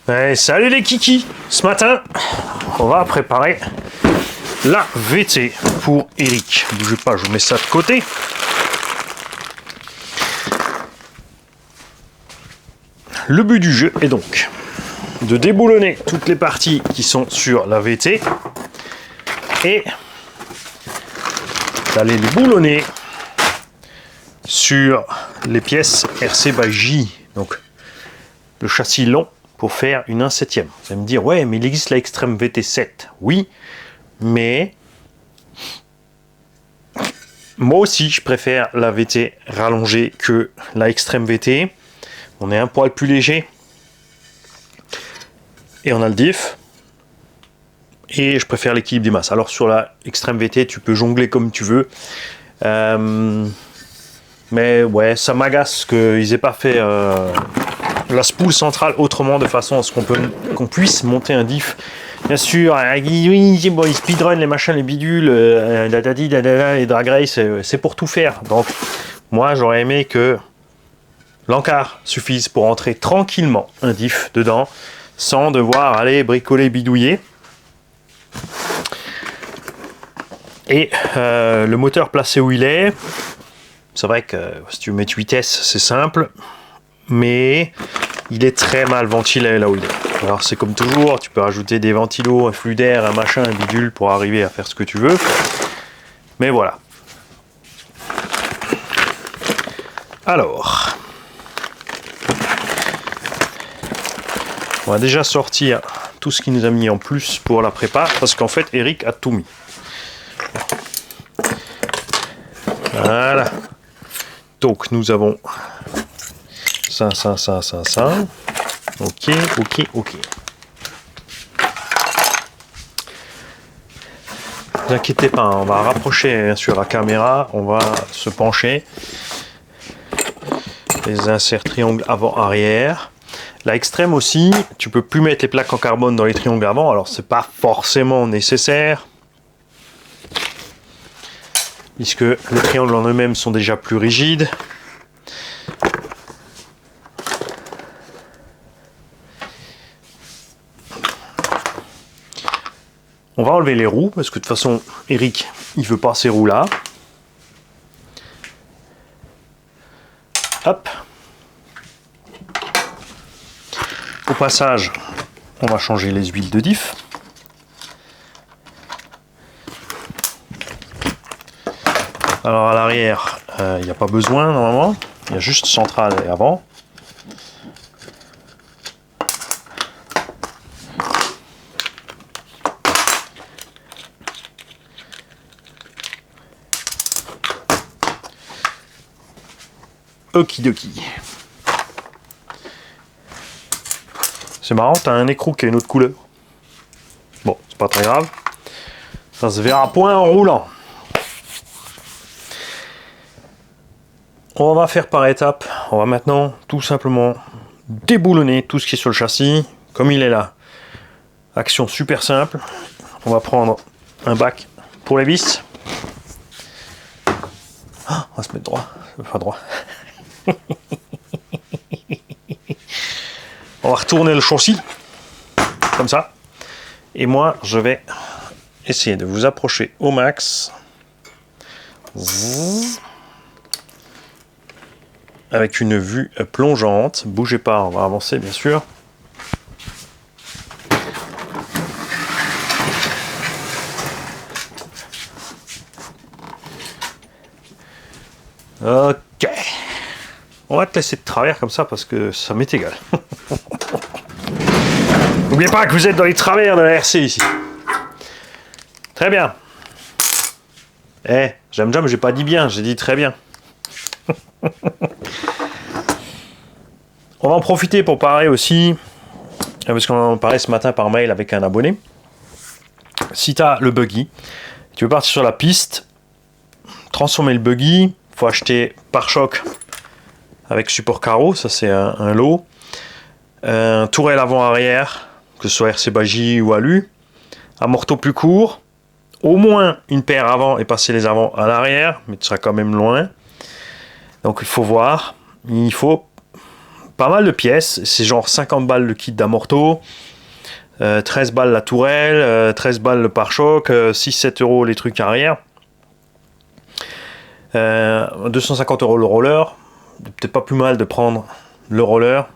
Hey, salut les kikis. Ce matin, on va préparer la VT pour Eric. Bougez pas, je vous mets ça de côté. Le but du jeu est donc de déboulonner toutes les parties qui sont sur la VT et d'aller les boulonner sur les pièces RC by J, donc le châssis long, pour faire une 1/7. Vous allez me dire, ouais, mais il existe la Extreme VT7. Oui, mais moi aussi, je préfère la VT rallongée que la Extreme VT. On est un poil plus léger. Et on a le diff. Et je préfère l'équilibre des masses. Alors sur la Extreme VT, tu peux jongler comme tu veux. Mais ouais, ça m'agace qu'ils aient pas fait la spool centrale autrement, de façon à ce qu'on puisse monter un diff. Bien sûr, oui, bon, ils speedrun les machins, les bidules, les drag race, c'est pour tout faire. Donc moi j'aurais aimé que l'encart suffise pour entrer tranquillement un diff dedans, sans devoir aller bricoler, bidouiller. Et le moteur placé où il est, c'est vrai que si tu veux mettre 8S, c'est simple, mais il est très mal ventilé là où il est. Alors c'est comme toujours, tu peux rajouter des ventilos, un flux d'air, un machin, un bidule pour arriver à faire ce que tu veux. Mais voilà. Alors, on va déjà sortir tout ce qu'il nous a mis en plus pour la prépa, parce qu'en fait Eric a tout mis. Voilà. Donc nous avons ça. Ok. Ne vous inquiétez pas, on va rapprocher bien sûr la caméra, on va se pencher. Les inserts triangles avant-arrière. La Extreme aussi, tu peux plus mettre les plaques en carbone dans les triangles avant, alors c'est pas forcément nécessaire, puisque les triangles en eux-mêmes sont déjà plus rigides. On va enlever les roues, parce que de toute façon, Eric, il veut pas ces roues-là. Hop. Au passage, on va changer les huiles de diff. Alors à l'arrière, il n'y a pas besoin normalement, il y a juste centrale et avant. Okidoki. C'est marrant, t'as un écrou qui a une autre couleur. Bon, c'est pas très grave. Ça se verra point en roulant. On va faire par étapes. On va maintenant tout simplement déboulonner tout ce qui est sur le châssis. Comme il est là. Action super simple. On va prendre un bac pour les vis. Ah, on va se mettre droit. Enfin droit. On va retourner le châssis. Comme ça. Et moi, je vais essayer de vous approcher au max. Avec une vue plongeante. Bougez pas, on va avancer bien sûr. Ok. On va te laisser de travers comme ça parce que ça m'est égal. N'oubliez pas que vous êtes dans les travers de la RC ici. Très bien. J'aime, j'ai pas dit bien, j'ai dit très bien. On va en profiter pour parler aussi, parce qu'on en parlait ce matin par mail avec un abonné. Si tu as le buggy, tu veux partir sur la piste, transformer le buggy, il faut acheter pare-choc avec support carreau, ça c'est un lot. Un tourelle avant-arrière, que ce soit RC by J ou alu. Un morteau plus court, au moins une paire avant et passer les avants à l'arrière, mais tu seras quand même loin. Donc il faut voir, il faut pas mal de pièces. C'est genre 50 balles le kit d'amorto, 13 balles la tourelle, 13 balles le pare-choc, 6-7 euros les trucs arrière, 250 euros le roller. Peut-être pas plus mal de prendre le roller,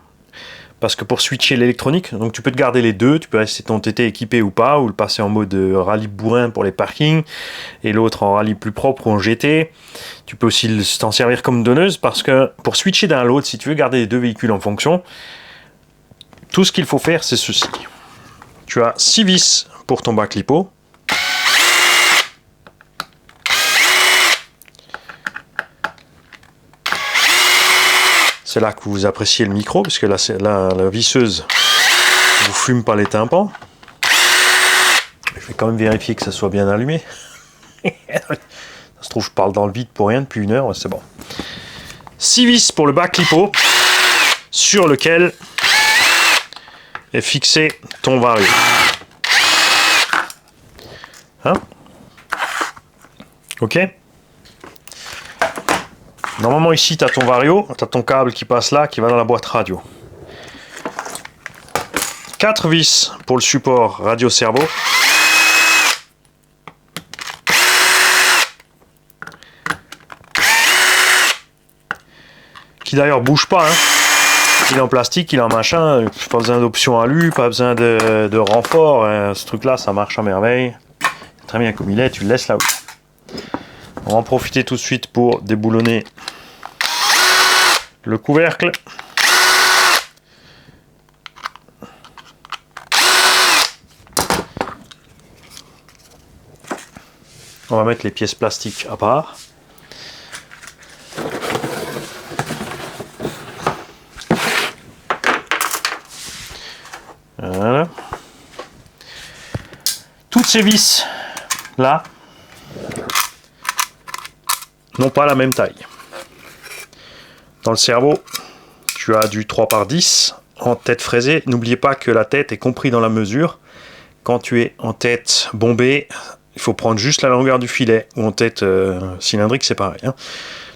parce que pour switcher l'électronique, donc tu peux te garder les deux, tu peux rester ton TT équipé ou pas, ou le passer en mode rallye bourrin pour les parkings, et l'autre en rallye plus propre ou en GT. Tu peux aussi t'en servir comme donneuse, parce que pour switcher d'un à l'autre, si tu veux garder les deux véhicules en fonction, tout ce qu'il faut faire, c'est ceci. Tu as 6 vis pour ton bac lipo. C'est là que vous appréciez le micro, parce que là, la visseuse ne vous fume pas les tympans. Je vais quand même vérifier que ça soit bien allumé. Ça se trouve, je parle dans le vide pour rien depuis 1 heure, c'est bon. 6 vis pour le bac lipo, sur lequel est fixé ton vario. Hein? Ok? Normalement ici tu as ton vario, tu as ton câble qui passe là, qui va dans la boîte radio. 4 vis pour le support radio-cerveau. Qui d'ailleurs bouge pas, hein. Il est en plastique, il est en machin, pas besoin d'option alu, pas besoin de renfort, hein. Ce truc là ça marche à merveille. Très bien comme il est, tu le laisses là où. On va en profiter tout de suite pour déboulonner le couvercle. On va mettre les pièces plastiques à part. Voilà. Toutes ces vis là n'ont pas la même taille. Dans le cerveau, tu as du 3x10 en tête fraisée. N'oubliez pas que la tête est comprise dans la mesure. Quand tu es en tête bombée, il faut prendre juste la longueur du filet. Ou en tête cylindrique, c'est pareil, hein.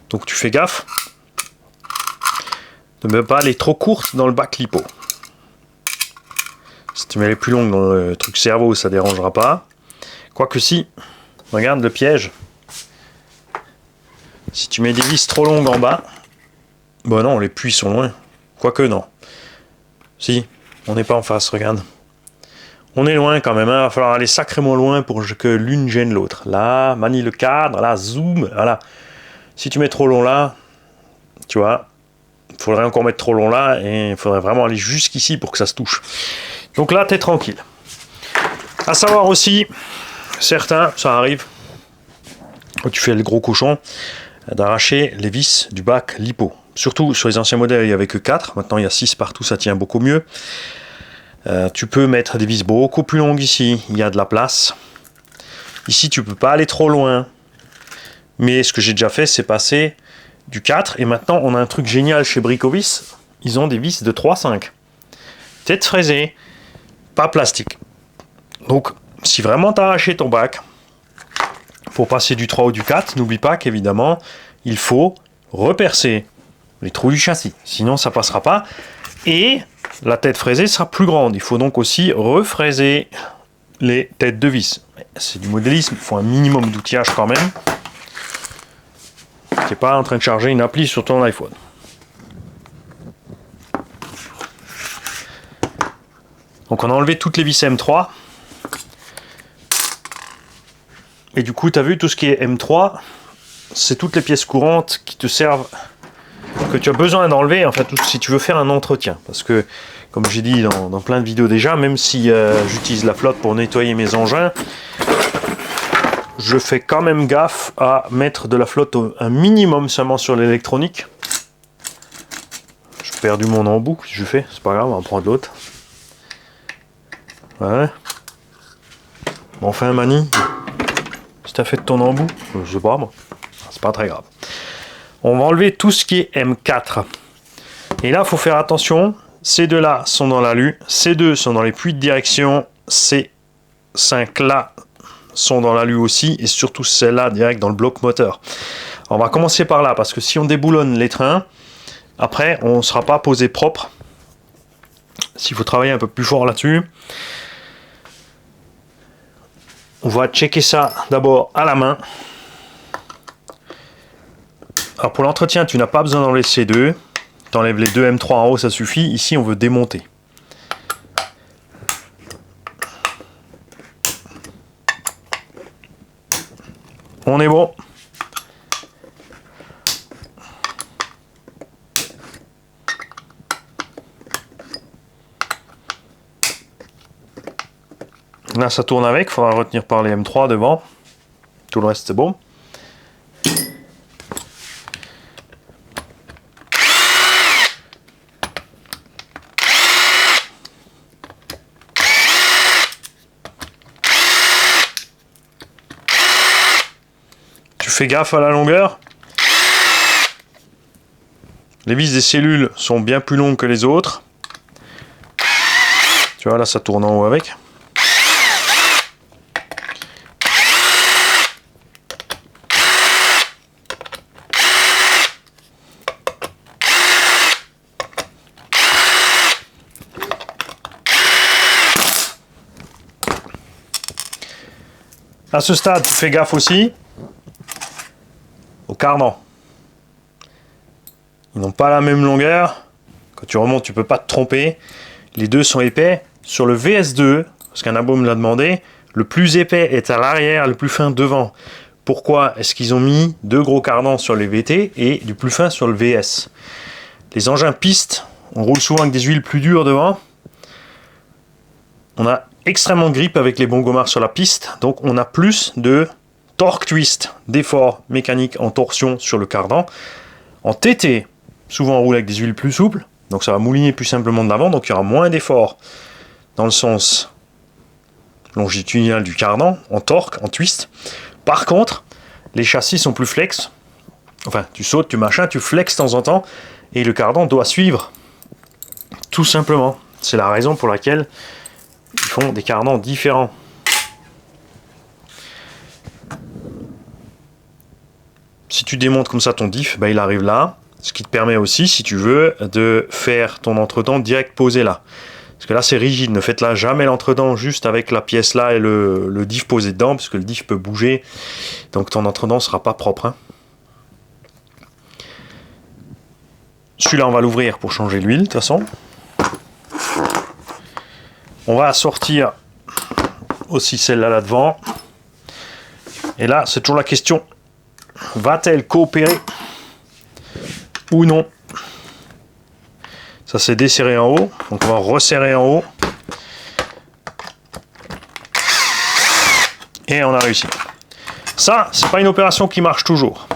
Donc tu fais gaffe de ne pas aller trop courte dans le bac lipo. Si tu mets les plus longues dans le truc cerveau, ça ne dérangera pas. Quoique si, regarde le piège. Si tu mets des vis trop longues en bas, bon non, les puits sont loin. Quoique non. Si, on n'est pas en face, regarde. On est loin quand même, hein. Il va falloir aller sacrément loin pour que l'une gêne l'autre. Là, manie le cadre, là, zoom, voilà. Si tu mets trop long là, tu vois, il faudrait encore mettre trop long là, et il faudrait vraiment aller jusqu'ici pour que ça se touche. Donc là, t'es tranquille. À savoir aussi, certains, ça arrive, quand tu fais le gros cochon, d'arracher les vis du bac lipo. Surtout sur les anciens modèles, il n'y avait que 4. Maintenant, il y a 6 partout, ça tient beaucoup mieux. Tu peux mettre des vis beaucoup plus longues ici. Il y a de la place. Ici, tu peux pas aller trop loin. Mais ce que j'ai déjà fait, c'est passer du 4. Et maintenant, on a un truc génial chez Bricovis. Ils ont des vis de 3,5. Tête fraisée, pas plastique. Donc, si vraiment tu as arraché ton bac, pour passer du 3 ou du 4, n'oublie pas qu'évidemment, il faut repercer les trous du châssis. Sinon, ça passera pas. Et la tête fraisée sera plus grande. Il faut donc aussi refraiser les têtes de vis. C'est du modélisme, il faut un minimum d'outillage quand même. Tu n'es pas en train de charger une appli sur ton iPhone. Donc on a enlevé toutes les vis M3. Et du coup, tu as vu, tout ce qui est M3, c'est toutes les pièces courantes qui te servent, que tu as besoin d'enlever, en fait, si tu veux faire un entretien. Parce que, comme j'ai dit dans plein de vidéos déjà, même si j'utilise la flotte pour nettoyer mes engins, je fais quand même gaffe à mettre de la flotte un minimum seulement sur l'électronique. J'ai perdu mon embout, je fais, c'est pas grave, on va en prendre l'autre. Ouais. Bon, enfin, Mani, si t'as fait de ton embout, je sais pas moi, c'est pas très grave. On va enlever tout ce qui est M4. Et là, il faut faire attention. Ces deux-là sont dans l'alu. Ces deux sont dans les puits de direction. Ces 5-là sont dans l'alu aussi. Et surtout celle-là, direct dans le bloc moteur. On va commencer par là, parce que si on déboulonne les trains, Après, on ne sera pas posé propre. S'il faut travailler un peu plus fort là-dessus, on va checker ça d'abord à la main. Alors pour l'entretien, tu n'as pas besoin d'enlever ces deux. Tu enlèves les deux M3 en haut, ça suffit. Ici, on veut démonter. On est bon. Là, ça tourne avec. Il faudra retenir par les M3 devant. Tout le reste, c'est bon. Tu fais gaffe à la longueur. Les vis des cellules sont bien plus longues que les autres. Tu vois, là, ça tourne en haut avec. À ce stade, tu fais gaffe aussi aux cardans. Ils n'ont pas la même longueur. Quand tu remontes, tu ne peux pas te tromper. Les deux sont épais. Sur le VS2, parce qu'un abo me l'a demandé, le plus épais est à l'arrière, le plus fin devant. Pourquoi est-ce qu'ils ont mis deux gros cardans sur les VT et du plus fin sur le VS? Les engins pistes, on roule souvent avec des huiles plus dures devant. On a extrêmement de grip avec les bons gommards sur la piste, donc on a plus de torque twist, d'effort mécanique en torsion sur le cardan. En TT, souvent on roule avec des huiles plus souples, donc ça va mouliner plus simplement de l'avant, donc il y aura moins d'effort dans le sens longitudinal du cardan, en torque, en twist. Par contre, les châssis sont plus flex, enfin tu sautes, tu machins, tu flexes de temps en temps, et le cardan doit suivre, tout simplement. C'est la raison pour laquelle ils font des cardans différents. Si tu démontes comme ça ton diff, bah il arrive là, ce qui te permet aussi, si tu veux, de faire ton entretemps direct posé là. Parce que là c'est rigide, ne faites là jamais l'entredent juste avec la pièce là et le diff posé dedans, parce que le diff peut bouger, donc ton entretemps ne sera pas propre. Hein. Celui-là on va l'ouvrir pour changer l'huile de toute façon. On va sortir aussi celle-là là devant. Et là c'est toujours la question, va-t-elle coopérer ou non? Ça s'est desserré en haut, donc on va resserrer en haut. Et on a réussi. Ça, c'est pas une opération qui marche toujours.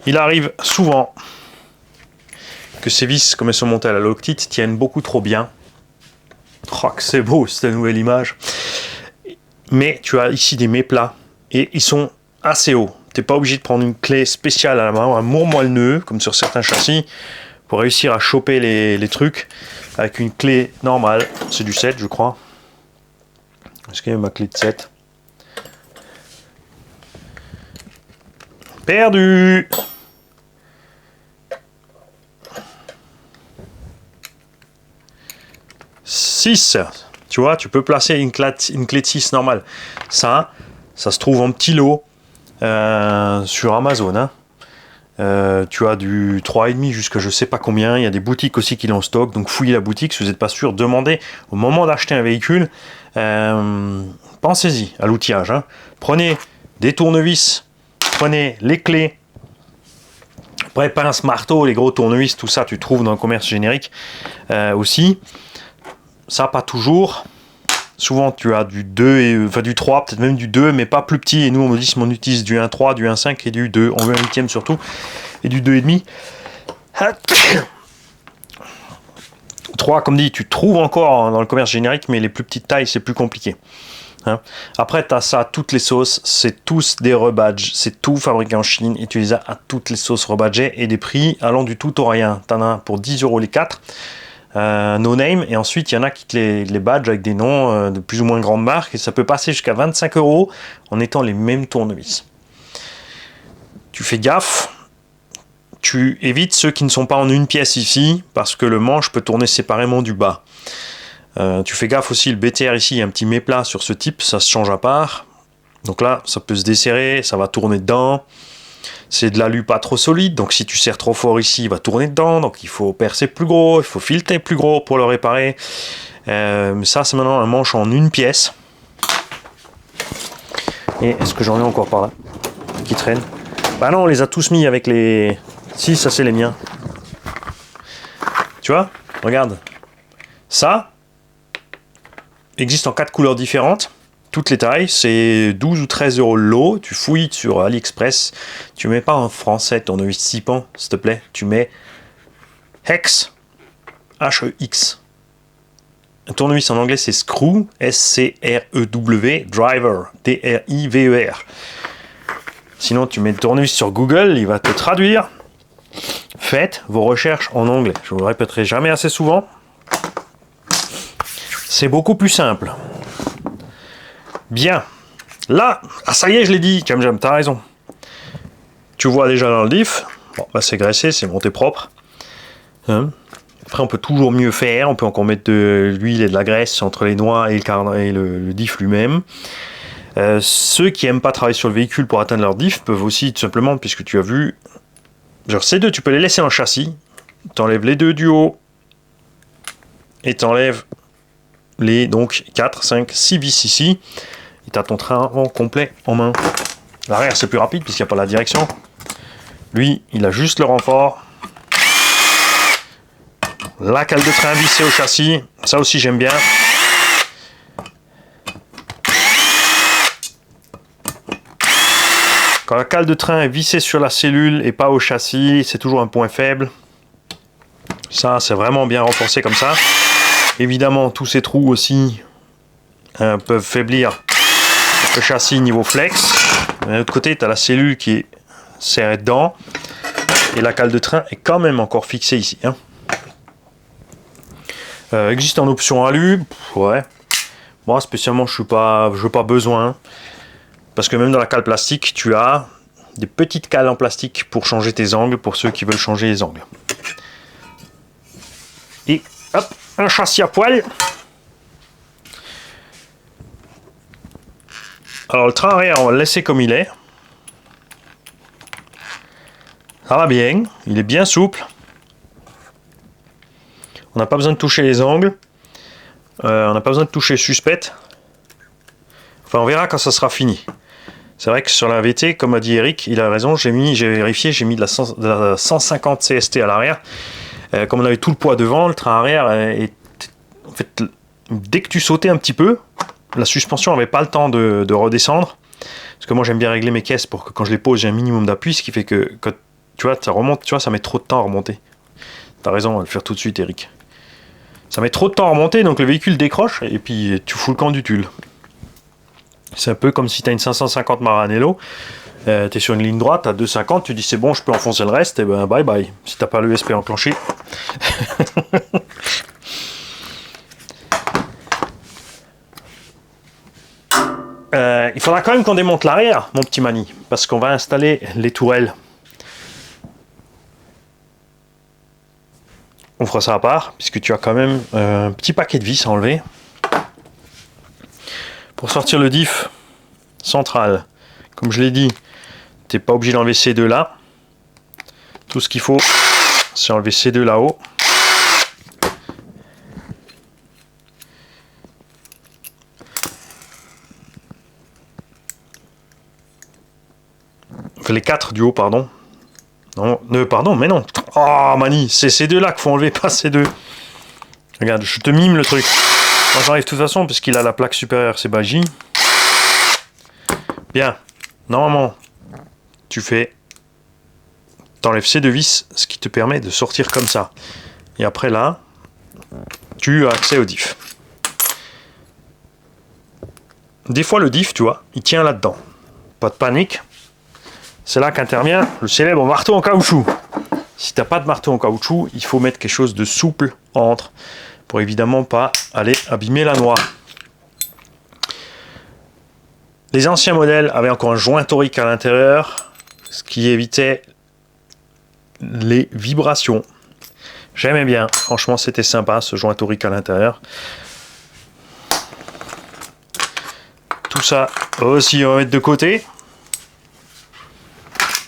Il arrive souvent que ces vis, comme elles sont montées à la loctite, tiennent beaucoup trop bien. Oh, que c'est beau cette nouvelle image. Mais tu as ici des méplats et ils sont assez hauts. Tu n'es pas obligé de prendre une clé spéciale à la main, un moelle-nœud, comme sur certains châssis, pour réussir à choper les trucs avec une clé normale. C'est du 7, je crois. Est-ce qu'il y a ma clé de 7? Perdu! Six. Tu vois, tu peux placer une clé de 6 normale. Ça se trouve en petit lot sur Amazon. Hein. Tu as du 3,5 jusqu'à je sais pas combien. Il y a des boutiques aussi qui l'ont en stock. Donc fouillez la boutique si vous n'êtes pas sûr. Demandez au moment d'acheter un véhicule. Pensez-y à l'outillage. Hein. Prenez des tournevis. Prenez les clés. Après, pince, marteau, les gros tournevis, tout ça, tu trouves dans le commerce générique aussi. Ça, pas toujours. Souvent, tu as du 2, enfin du 3, peut-être même du 2, mais pas plus petit. Et nous, on me dit on utilise du 1,3, du 1,5 et du 2. On veut un huitième surtout. Et du 2,5. 3, comme dit, tu trouves encore dans le commerce générique, mais les plus petites tailles, c'est plus compliqué. Hein. Après, tu as ça à toutes les sauces. C'est tous des rebadges. C'est tout fabriqué en Chine. Et tu les as à toutes les sauces rebadgées et des prix allant du tout au rien. Tu en as pour 10 € les 4. No name, et ensuite il y en a qui te les badges avec des noms de plus ou moins grandes marques, et ça peut passer jusqu'à 25 € en étant les mêmes tournevis. Tu fais gaffe. Tu évites ceux qui ne sont pas en une pièce ici, parce que le manche peut tourner séparément du bas. Tu fais gaffe aussi, le BTR ici, il y a un petit méplat sur ce type, ça se change à part. Donc là, ça peut se desserrer, ça va tourner dedans. C'est de l'alu pas trop solide, donc si tu serres trop fort ici, il va tourner dedans. Donc il faut percer plus gros, il faut fileter plus gros pour le réparer. Ça, c'est maintenant un manche en une pièce. Et est-ce que j'en ai encore par là qui traînent? Bah non, on les a tous mis avec les... Si, ça c'est les miens. Tu vois? Regarde. Ça existe en 4 couleurs différentes. Toutes les tailles. C'est 12 ou 13 euros le lot. Tu fouilles sur AliExpress. Tu mets pas en français ton tournevis 6 pans, s'il te plaît. Tu mets Hex. H-E-X. Un tournevis en anglais c'est Screw. S-C-R-E-W. Driver. D-R-I-V-E-R. Sinon, tu mets le tournevis sur Google, il va te traduire. Faites vos recherches en anglais. Je vous le répéterai jamais assez souvent. C'est beaucoup plus simple. Bien. Là, ah ça y est, je l'ai dit, Jam, t'as raison. Tu vois déjà dans le diff. Bon, bah c'est graissé, c'est monté propre. Hein? Après, on peut toujours mieux faire. On peut encore mettre de l'huile et de la graisse entre les noix et le diff lui-même. Ceux qui n'aiment pas travailler sur le véhicule pour atteindre leur diff peuvent aussi tout simplement, puisque tu as vu, genre ces deux, tu peux les laisser en châssis, t'enlèves les deux du haut et t'enlèves les donc 4, 5, 6 vis ici et tu as ton train en complet en main. L'arrière c'est plus rapide puisqu'il n'y a pas la direction. Lui, il a juste le renfort. La cale de train vissée au châssis, ça aussi j'aime bien. Quand la cale de train est vissée sur la cellule et pas au châssis, c'est toujours un point faible. Ça, c'est vraiment bien renforcé comme ça. Évidemment, tous ces trous aussi peuvent faiblir le châssis niveau flex. De l'autre côté, tu as la cellule qui est serrée dedans. Et la cale de train est quand même encore fixée ici. Hein. Existe en option alu. Ouais. Moi, spécialement, je n'ai pas besoin. Parce que même dans la cale plastique, tu as des petites cales en plastique pour changer tes angles, pour ceux qui veulent changer les angles. Et hop, un châssis à poil. Alors le train arrière, on va le laisser comme il est. Ça va bien, il est bien souple. On n'a pas besoin de toucher les angles. On n'a pas besoin de toucher suspect. Enfin, on verra quand ça sera fini. C'est vrai que sur la VT, comme a dit Eric, il a raison, j'ai vérifié, j'ai mis de la 150 CST à l'arrière. Comme on avait tout le poids devant, le train arrière, en fait, dès que tu sautais un petit peu, la suspension n'avait pas le temps de redescendre. Parce que moi j'aime bien régler mes caisses pour que quand je les pose, j'ai un minimum d'appui, ce qui fait que quand tu vois, ça remonte, tu vois, ça met trop de temps à remonter. T'as raison, on va le faire tout de suite, Eric. Ça met trop de temps à remonter, donc le véhicule décroche et puis tu fous le camp du tulle. C'est un peu comme si tu as une 550 Maranello, tu es sur une ligne droite, tu as 250, tu dis c'est bon, je peux enfoncer le reste, et ben bye bye, si tu n'as pas l'ESP enclenché. Il faudra quand même qu'on démonte l'arrière, mon petit Mani, parce qu'on va installer les tourelles. On fera ça à part, puisque tu as quand même un petit paquet de vis à enlever. Pour sortir le diff central, comme je l'ai dit, tu n'es pas obligé d'enlever ces deux là. Tout ce qu'il faut, c'est enlever ces deux là-haut. Enfin, les 4 du haut, pardon. Non, pardon, mais non. Oh, Mani, c'est ces deux là qu'il faut enlever, pas ces deux. Regarde, je te mime le truc. Moi j'arrive de toute façon parce qu'il a la plaque supérieure, c'est Baji. Bien, normalement, t'enlèves ces deux vis, ce qui te permet de sortir comme ça. Et après là, tu as accès au diff. Des fois le diff, tu vois, il tient là-dedans. Pas de panique. C'est là qu'intervient le célèbre marteau en caoutchouc. Si t'as pas de marteau en caoutchouc, il faut mettre quelque chose de souple entre, pour évidemment pas aller abîmer la noix. Les anciens modèles avaient encore un joint torique à l'intérieur, ce qui évitait les vibrations. J'aimais bien, franchement c'était sympa ce joint torique à l'intérieur. Tout ça aussi on va mettre de côté.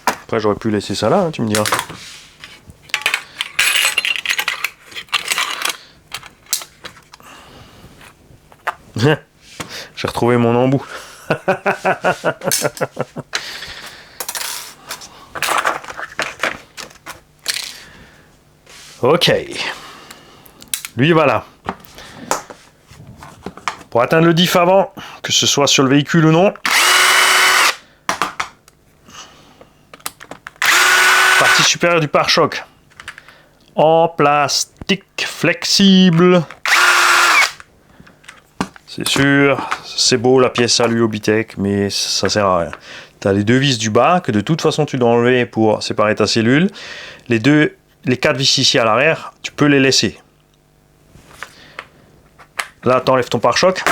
Après j'aurais pu laisser ça là, hein, tu me diras. J'ai retrouvé mon embout. Ok. Lui voilà. Pour atteindre le diff avant, que ce soit sur le véhicule ou non. Partie supérieure du pare-choc. En plastique flexible. C'est sûr, c'est beau la pièce à l'Uobitech, mais ça sert à rien. Tu as les 2 vis du bas, que de toute façon tu dois enlever pour séparer ta cellule. Les 4 vis ici à l'arrière, tu peux les laisser. Là, tu enlèves ton pare-choc.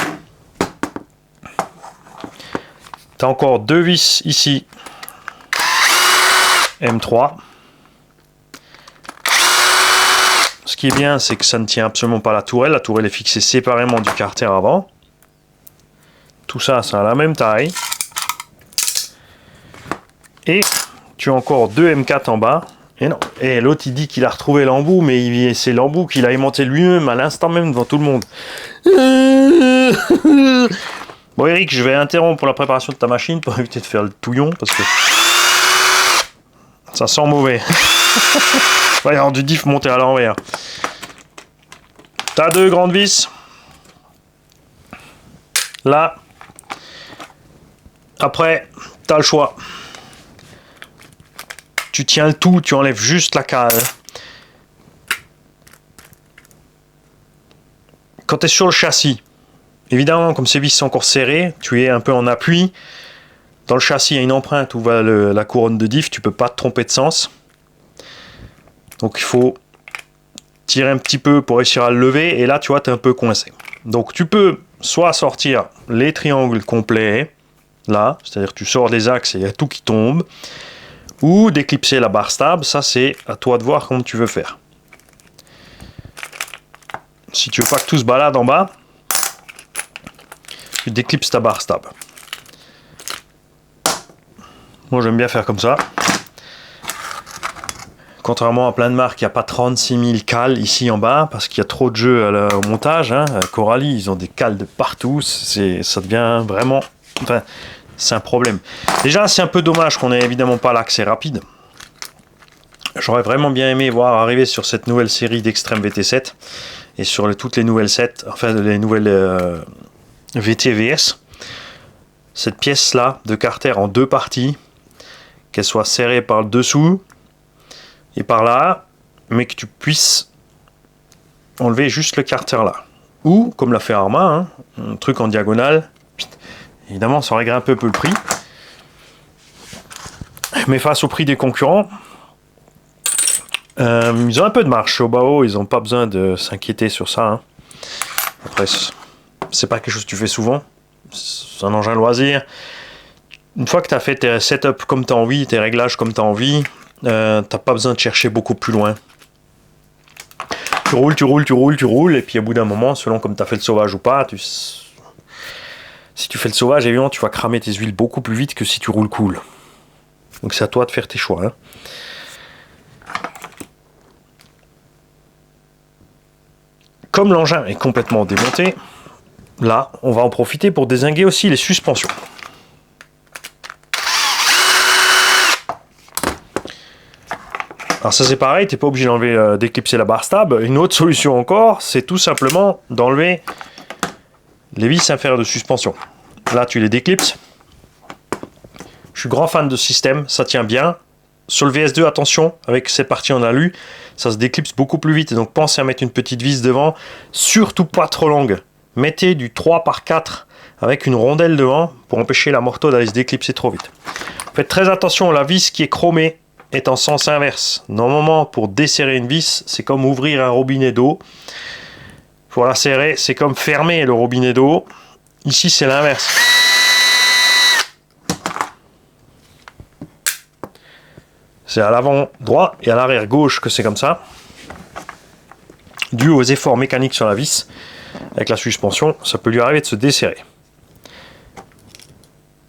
Tu as encore 2 vis ici. M3. Ce qui est bien, c'est que ça ne tient absolument pas la tourelle. La tourelle est fixée séparément du carter avant. Tout ça, ça a la même taille. Et tu as encore 2 M4 en bas. Et non. Et l'autre, il dit qu'il a retrouvé l'embout, mais c'est l'embout qu'il a aimanté lui-même à l'instant même devant tout le monde. Bon, Eric, je vais interrompre la préparation de ta machine pour éviter de faire le touillon, parce que ça sent mauvais. Il va y avoir du diff monté à l'envers. T'as 2 grandes vis. Là. Après, t'as le choix. Tu tiens le tout, tu enlèves juste la cale. Quand tu es sur le châssis, évidemment, comme ces vis sont encore serrées, tu es un peu en appui. Dans le châssis, il y a une empreinte où va la couronne de diff, tu peux pas te tromper de sens. Donc il faut tirer un petit peu pour réussir à le lever, et là tu vois, tu es un peu coincé. Donc tu peux soit sortir les triangles complets, là, c'est-à-dire que tu sors des axes et il y a tout qui tombe, ou d'éclipser la barre stable, ça c'est à toi de voir comment tu veux faire. Si tu veux pas que tout se balade en bas, tu déclipses ta barre stable. Moi j'aime bien faire comme ça. Contrairement à plein de marques, il n'y a pas 36 000 cales ici en bas, parce qu'il y a trop de jeux au montage. Hein. Coralie, ils ont des cales de partout, ça devient vraiment... Enfin, c'est un problème. Déjà, c'est un peu dommage qu'on n'ait évidemment pas l'accès rapide. J'aurais vraiment bien aimé voir arriver sur cette nouvelle série d'Extreme VT7, et sur toutes les nouvelles sets, enfin les nouvelles VTVS, cette pièce-là de carter en 2 parties, qu'elle soit serrée par le dessous, et par là, mais que tu puisses enlever juste le carter là. Ou, comme l'a fait Arma, hein, un truc en diagonale. Évidemment, ça réglerait un peu le prix. Mais face au prix des concurrents, ils ont un peu de marge. Au Bao, ils n'ont pas besoin de s'inquiéter sur ça. Hein. Après, c'est pas quelque chose que tu fais souvent. C'est un engin loisir. Une fois que tu as fait tes setups comme tu as envie, tes réglages comme tu as envie, t'as pas besoin de chercher beaucoup plus loin. Tu roules, et puis au bout d'un moment, selon comme tu as fait le sauvage ou pas, si tu fais le sauvage, évidemment, tu vas cramer tes huiles beaucoup plus vite que si tu roules cool. Donc c'est à toi de faire tes choix. Hein. Comme l'engin est complètement démonté, là, on va en profiter pour dézinguer aussi les suspensions. Alors ça c'est pareil, tu n'es pas obligé d'enlever, d'éclipser la barre stable. Une autre solution encore, c'est tout simplement d'enlever les vis inférieures de suspension. Là tu les déclipses. Je suis grand fan de ce système, ça tient bien. Sur le VS2, attention, avec cette partie en alu, ça se déclipse beaucoup plus vite. Donc pensez à mettre une petite vis devant, surtout pas trop longue. Mettez du 3x4 avec une rondelle devant pour empêcher la morteau d'aller se déclipser trop vite. Faites très attention, la vis qui est chromée est en sens inverse. Normalement, pour desserrer une vis, c'est comme ouvrir un robinet d'eau. Pour la serrer, c'est comme fermer le robinet d'eau. Ici, c'est l'inverse. C'est à l'avant droit et à l'arrière gauche que c'est comme ça. Dû aux efforts mécaniques sur la vis, avec la suspension, ça peut lui arriver de se desserrer.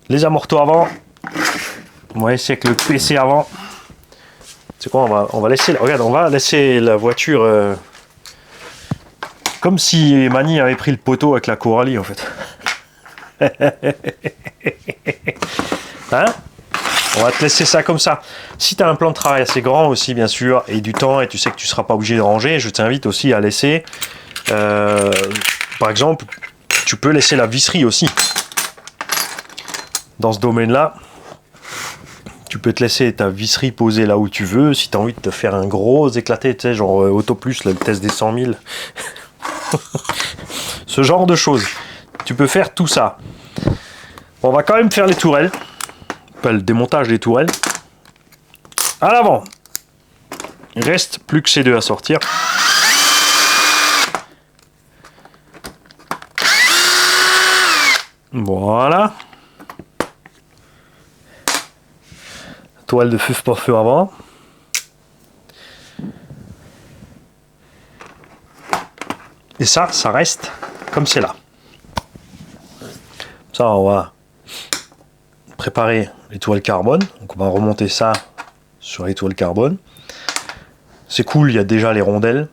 Les amortos avant, on va essayer avec le PC avant. C'est quoi, on va laisser, regarde, on va laisser la voiture comme si Mani avait pris le poteau avec la Coralie en fait. Hein? On va te laisser ça comme ça. Si tu as un plan de travail assez grand aussi, bien sûr, et du temps, et tu sais que tu ne seras pas obligé de ranger, je t'invite aussi à laisser, par exemple, tu peux laisser la visserie aussi. Dans ce domaine-là, tu peux te laisser ta visserie posée là où tu veux. Si tu as envie de te faire un gros éclaté, tu sais, genre Auto Plus, le test des 100 000. Ce genre de choses. Tu peux faire tout ça. On va quand même faire les tourelles. Pas le démontage des tourelles. À l'avant. Il reste plus que ces deux à sortir. Voilà. Toile de feu pour feu avant. Et ça reste comme c'est là. Ça, on va préparer les toiles carbone. Donc on va remonter ça sur les toiles carbone. C'est cool, il y a déjà les rondelles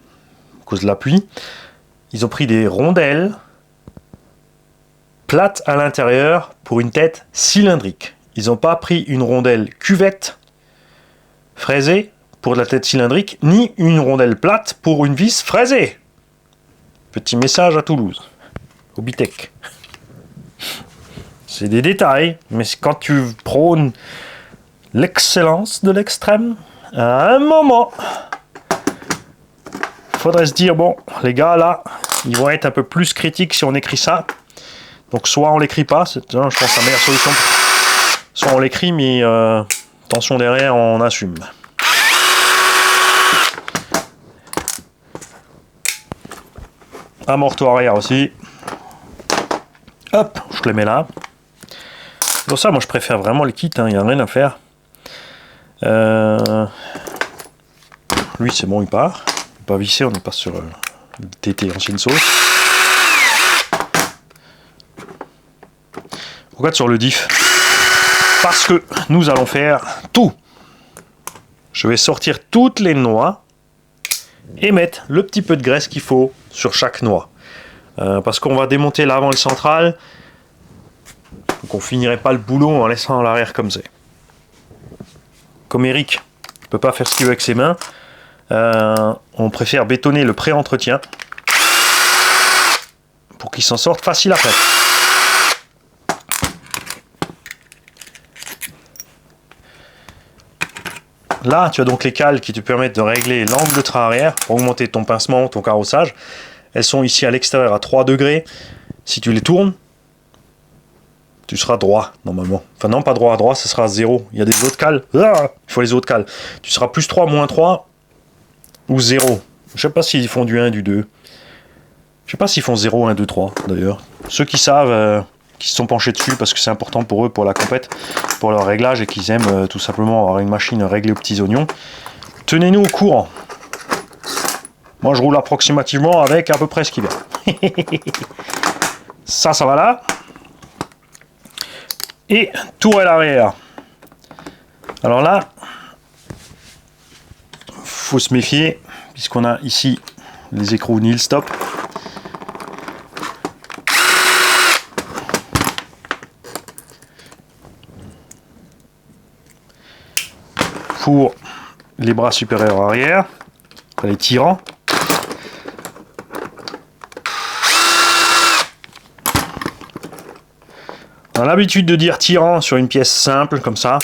à cause de la pluie. Ils ont pris des rondelles plates à l'intérieur pour une tête cylindrique. Ils n'ont pas pris une rondelle cuvette fraisée pour la tête cylindrique, ni une rondelle plate pour une vis fraisée. Petit message à Toulouse, au Bitech. C'est des détails, mais quand tu prônes l'excellence de l'extrême, à un moment, il faudrait se dire, bon, les gars, là, ils vont être un peu plus critiques si on écrit ça. Donc soit on l'écrit pas, c'est, je pense, la meilleure solution. Soit on l'écrit, mais attention derrière, on assume. Amorto arrière aussi. Hop, je le mets là. Pour ça, moi je préfère vraiment le kit, il n'y a rien à faire. Lui c'est bon, il part. Il n'est pas vissé, on n'est pas sur le TT ancienne sauce. Pourquoi sur le diff? Parce que nous allons faire tout. Je vais sortir toutes les noix et mettre le petit peu de graisse qu'il faut sur chaque noix. Parce qu'on va démonter l'avant et le central. Donc on finirait pas le boulot en laissant l'arrière comme c'est. Comme Eric ne peut pas faire ce qu'il veut avec ses mains, on préfère bétonner le pré-entretien pour qu'il s'en sorte facile après. Là, tu as donc les cales qui te permettent de régler l'angle de train arrière pour augmenter ton pincement, ton carrossage. Elles sont ici à l'extérieur à 3 degrés. Si tu les tournes, tu seras droit normalement. Enfin non, pas droit, droit, ce sera 0. Il y a des autres cales. Ah, il faut les autres cales. Tu seras plus 3, moins 3 ou 0. Je sais pas s'ils font du 1 et du 2. Je sais pas s'ils font 0, 1, 2, 3 d'ailleurs. Ceux qui savent, qui se sont penchés dessus parce que c'est important pour eux, pour la compète, pour leur réglage et qu'ils aiment tout simplement avoir une machine réglée aux petits oignons. Tenez-nous au courant. Moi je roule approximativement avec à peu près ce qu'il vient. Ça va là. Et tourelle arrière. Alors là, faut se méfier puisqu'on a ici les écrous nil stop. Pour les bras supérieurs arrière, les tirants. On a l'habitude de dire tirant sur une pièce simple comme ça,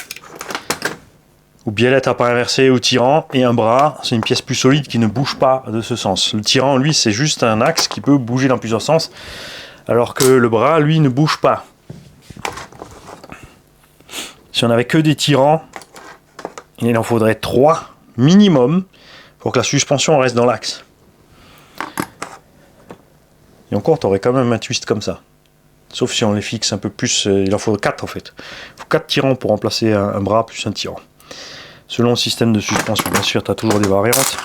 ou biellette à pas inversée ou tirant, et un bras, c'est une pièce plus solide qui ne bouge pas de ce sens. Le tirant, lui, c'est juste un axe qui peut bouger dans plusieurs sens, alors que le bras, lui, ne bouge pas. Si on avait que des tirants, il en faudrait 3 minimum pour que la suspension reste dans l'axe. Et encore, tu aurais quand même un twist comme ça. Sauf si on les fixe un peu plus, il en faut 4 en fait. Il faut 4 tirants pour remplacer un bras plus un tirant. selon le système de suspension. Bien sûr, tu as toujours des variantes.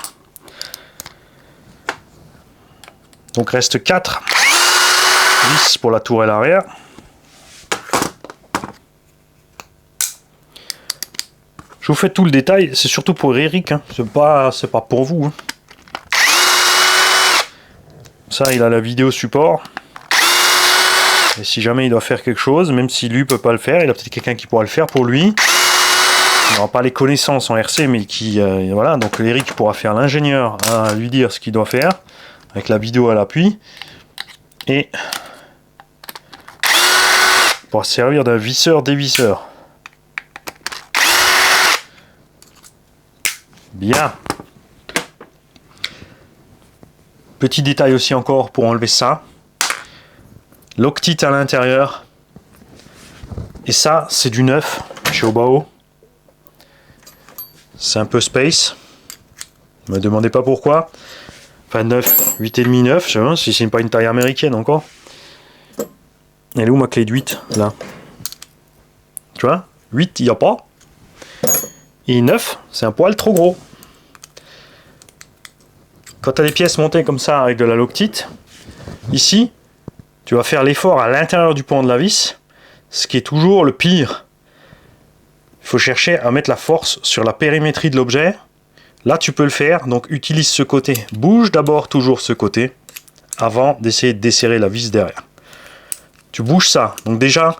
Donc reste 4 vis pour la tourelle arrière. Je vous fais tout le détail, c'est surtout pour Eric, hein. C'est pas pour vous. Hein. Ça, il a la vidéo support. Et si jamais il doit faire quelque chose, même si lui peut pas le faire, il a peut-être quelqu'un qui pourra le faire pour lui. Il n'aura pas les connaissances en RC, mais qui voilà. Donc Eric pourra faire l'ingénieur à lui dire ce qu'il doit faire avec la vidéo à l'appui et pourra servir d'un visseur dévisseur. Bien. Petit détail aussi encore pour enlever ça. Loctite à l'intérieur. Et ça, c'est du neuf chez Obao. C'est un peu space. Ne me demandez pas pourquoi. Enfin 9, 8,5, 9. Je sais pas si c'est pas une taille américaine encore. Elle est où ma clé de 8 là? Tu vois? 8, il n'y a pas. Et 9, c'est un poil trop gros. Quand tu as des pièces montées comme ça avec de la loctite, ici, tu vas faire l'effort à l'intérieur du pan de la vis, ce qui est toujours le pire. Il faut chercher à mettre la force sur la périmétrie de l'objet. Là, tu peux le faire, donc utilise ce côté. Bouge d'abord toujours ce côté, avant d'essayer de desserrer la vis derrière. Tu bouges ça. Donc déjà,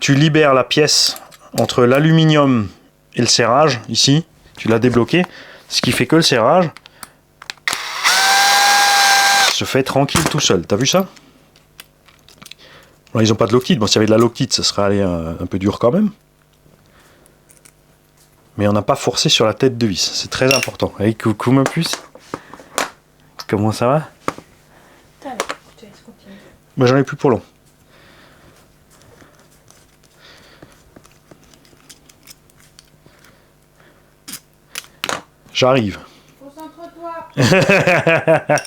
tu libères la pièce entre l'aluminium et le serrage, ici, tu l'as débloqué, ce qui fait que le serrage se fait tranquille tout seul. T'as vu ça? Alors, ils n'ont pas de loctite. Bon, s'il y avait de la loctite, ça serait allé un peu dur quand même. Mais on n'a pas forcé sur la tête de vis. C'est très important. Hey, coucou ma puce. Comment ça va? Allez, je te laisse continuer. Bah, j'en ai plus pour long. J'arrive. Concentre-toi.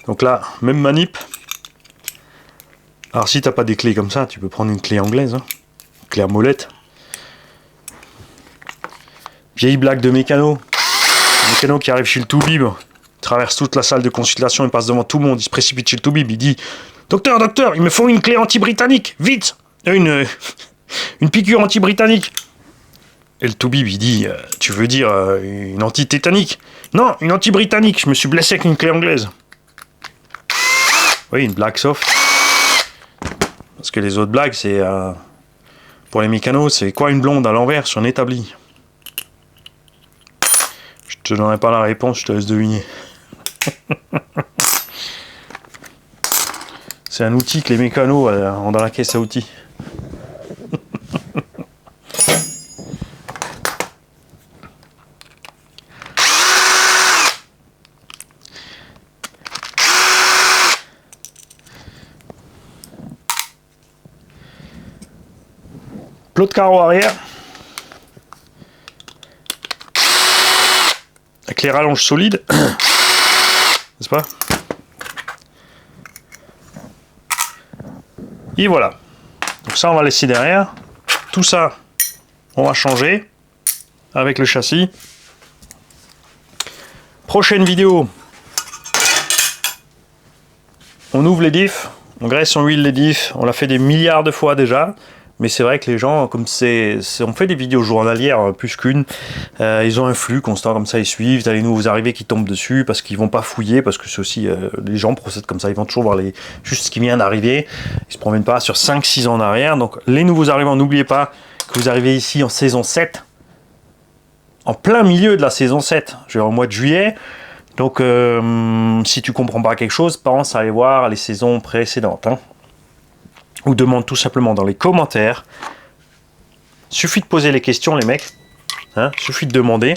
Donc là, même manip. Alors si t'as pas des clés comme ça, tu peux prendre une clé anglaise. Hein. Clé à molette. Vieille blague de mécano. Le mécano qui arrive chez le toubib, traverse toute la salle de consultation, il passe devant tout le monde, il se précipite chez le toubib, il dit « Docteur, docteur, il me faut une clé anti-britannique, vite ! Une piqûre anti-britannique !» Et le toubib, il dit « Tu veux dire une anti-tétanique ?»« Non, une anti-britannique, je me suis blessé avec une clé anglaise. » Oui, une blague soft. Parce que les autres blagues, c'est... pour les mécanos, c'est quoi une blonde à l'envers sur un établi? Je te donnerai pas la réponse, je te laisse deviner. C'est un outil que les mécanos ont dans la caisse à outils. Plot de carreau arrière. Avec les rallonges solides. N'est-ce pas? Et voilà. Donc ça, on va laisser derrière. Tout ça, on va changer avec le châssis. Prochaine vidéo. On ouvre les diffs. On graisse, on huile les diffs. On l'a fait des milliards de fois déjà. Mais c'est vrai que les gens, comme on fait des vidéos journalières plus qu'une, ils ont un flux constant comme ça, ils suivent, t'as les nouveaux arrivés qui tombent dessus parce qu'ils vont pas fouiller, parce que c'est aussi, les gens procèdent comme ça, ils vont toujours voir juste ce qui vient d'arriver, ils se promènent pas sur 5-6 ans en arrière. Donc les nouveaux arrivants, n'oubliez pas que vous arrivez ici en saison 7, en plein milieu de la saison 7, je vais au mois de juillet. Donc si tu comprends pas quelque chose, pense à aller voir les saisons précédentes. Hein. Ou demande tout simplement dans les commentaires. Suffit de poser les questions, les mecs. Hein, suffit de demander.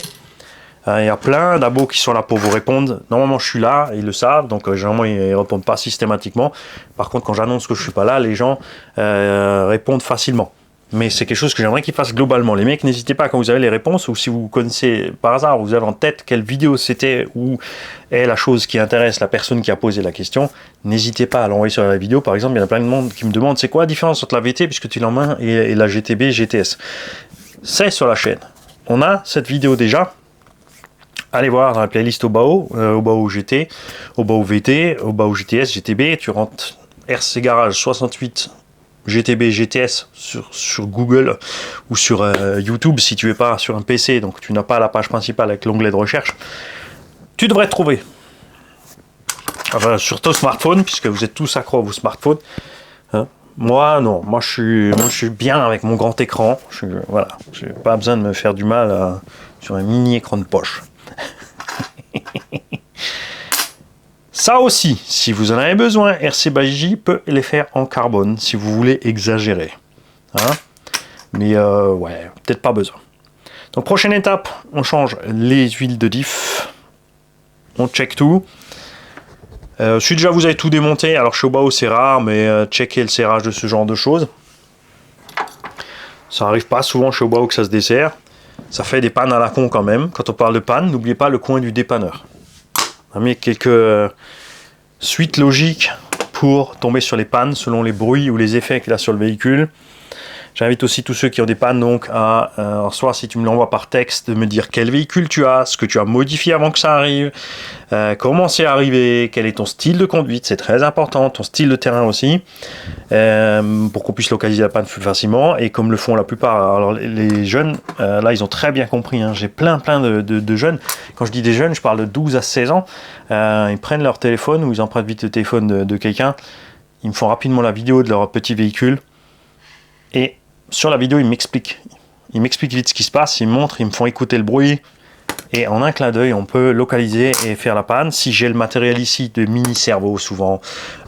Il y a plein d'abos qui sont là pour vous répondre. Normalement, je suis là, ils le savent, donc généralement, ils ne répondent pas systématiquement. Par contre, quand j'annonce que je ne suis pas là, les gens répondent facilement. Mais c'est quelque chose que j'aimerais qu'ils fassent globalement. Les mecs, n'hésitez pas quand vous avez les réponses, ou si vous connaissez par hasard, vous avez en tête quelle vidéo c'était, ou est la chose qui intéresse la personne qui a posé la question, n'hésitez pas à l'envoyer sur la vidéo. Par exemple, il y en a plein de monde qui me demande c'est quoi la différence entre la VT, puisque tu l'as en main, et la GTB, GTS. C'est sur la chaîne. On a cette vidéo déjà. Allez voir dans la playlist au bas haut GT, au bas haut VT, au bas haut GTS, GTB, tu rentres RC Garage 68 GTB GTS sur Google ou sur YouTube si tu es pas sur un PC, donc tu n'as pas la page principale avec l'onglet de recherche, tu devrais trouver. Enfin, sur ton smartphone, puisque vous êtes tous accros à vos smartphones. Hein. Moi, non. Moi, je suis bien avec mon grand écran. Voilà. J'ai pas besoin de me faire du mal sur un mini écran de poche. Ça aussi, si vous en avez besoin, RC by peut les faire en carbone, si vous voulez exagérer. Hein, mais ouais, peut-être pas besoin. Donc prochaine étape, on change les huiles de diff. On check tout. Si déjà vous avez tout démonté, alors chez Obao c'est rare, mais checker le serrage de ce genre de choses. Ça arrive pas souvent chez Obao que ça se dessert. Ça fait des pannes à la con quand même. Quand on parle de panne, n'oubliez pas le coin du dépanneur. On a mis quelques suites logiques pour tomber sur les pannes selon les bruits ou les effets qu'il a sur le véhicule. J'invite aussi tous ceux qui ont des pannes donc à, soit si tu me l'envoies par texte, de me dire quel véhicule tu as, ce que tu as modifié avant que ça arrive, comment c'est arrivé, quel est ton style de conduite, c'est très important, ton style de terrain aussi, pour qu'on puisse localiser la panne plus facilement, et comme le font la plupart. Alors les jeunes, là ils ont très bien compris, hein. J'ai plein de jeunes, quand je dis des jeunes, je parle de 12 à 16 ans, ils prennent leur téléphone ou ils empruntent vite le téléphone de quelqu'un, ils me font rapidement la vidéo de leur petit véhicule, et sur la vidéo, ils m'expliquent vite ce qui se passe, ils me montrent, ils me font écouter le bruit, et en un clin d'œil, on peut localiser et faire la panne. Si j'ai le matériel ici de mini-servos, souvent,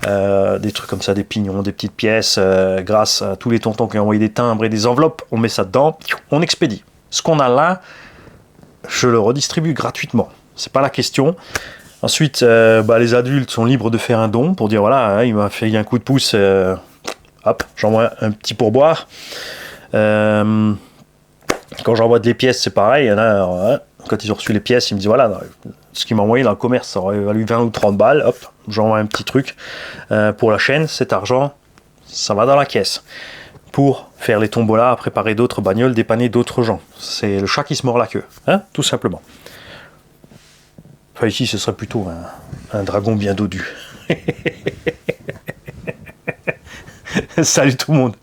des trucs comme ça, des pignons, des petites pièces, grâce à tous les tontons qui ont envoyé des timbres et des enveloppes, on met ça dedans, on expédie. Ce qu'on a là, je le redistribue gratuitement, c'est pas la question. Ensuite, les adultes sont libres de faire un don pour dire voilà, hein, il m'a fait un coup de pouce. Hop, j'envoie un petit pourboire. Quand j'envoie des pièces, c'est pareil. Il y en a, quand ils ont reçu les pièces, ils me disent voilà, ce qu'ils m'ont envoyé dans le commerce, ça aurait valu 20 ou 30 balles. Hop, j'envoie un petit truc pour la chaîne. Cet argent, ça va dans la caisse pour faire les tombolas, préparer d'autres bagnoles, dépanner d'autres gens. C'est le chat qui se mord la queue, hein, tout simplement. Enfin, ici, ce serait plutôt un dragon bien dodu. Salut tout le monde.